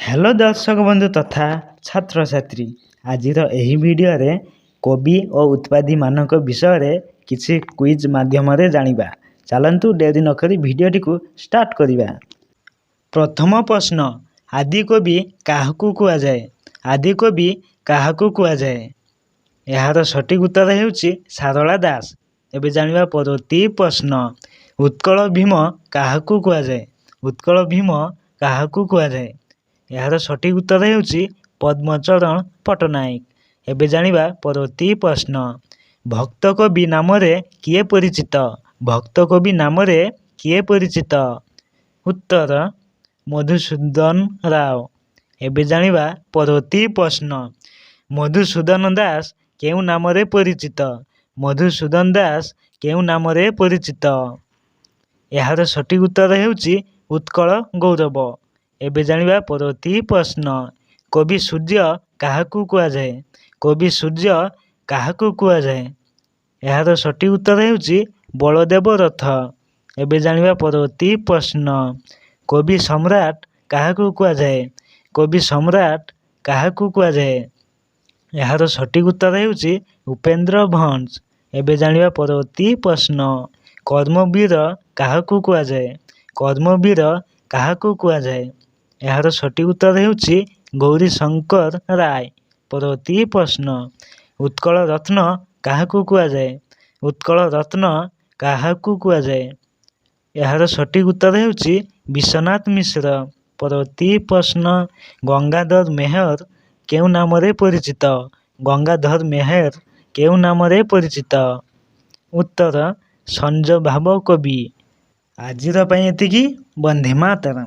Hello दर्शक बंधु तथा छात्र छात्री आज भिडियो रे कवि और उत्पादी मानक विषय रे किसी क्विज माध्यम जानिबा। चलंतु डेरी न करी भिडियोटी को स्टार्ट करिबा। प्रथम प्रश्न, आदि कवि काहाकू कुआ जाए? आदि कवि काहाकू कुआ जाए? यार सठिक उत्तर हेउची सारला दास। एबे जानिबा परवर्ती प्रश्न, उत्कल भीम काहाकू कुआ जाए? उत्कल भीम काहाकू कुआ जाए? यार सठिक उत्तर हेउची पद्मचरण पट्टनायक। एबे जानिबा परवर्ती प्रश्न, भक्त कवि नाम रे किए परिचित? भक्त कवि नाम रे किए परिचित? उत्तर मधुसूदन राव। एबे जानिबा परवर्ती प्रश्न, मधुसूदन दास केउ नाम रे परिचित? मधुसूदन दास केउ नाम रे परिचित? यार सठिक उत्तर हेउची उत्कल गौरव। एबे जानिबा परवर्ती प्रश्न, कवि सूर्य काहाकू कुआ जाए? कवि सूर्य काहाकू कुआ जाए? यार सठिक उत्तर हेउची बलदेव रथ। एबे जानिबा परवर्ती प्रश्न, कवि सम्राट काहाकू कुआ जाए? कवि सम्राट काहाकू कुआ जाए? यार सठिक उत्तर हेउची उपेंद्र भंज। एबे जानिबा परवर्ती प्रश्न, कर्मवीर काहाकू कुआ जाए? कर्मवीर काहाकू कुआ जाए? यार सठिक उत्तर हेउची गौरी शंकर राय। परवर्ती प्रश्न, उत्कल रत्न काहाकू कुआ जाए? उत्कल रत्न काहाकू कुआ जाए? यार सठिक उत्तर हेउची विश्वनाथ मिश्र। परवर्ती प्रश्न, गंगाधर मेहर केउ नाम रे परिचित? गंगाधर मेहर केउ नाम रे परिचित? उत्तर संजय भाव कवि। आजिर पई एतिकी। वंदे मातरम।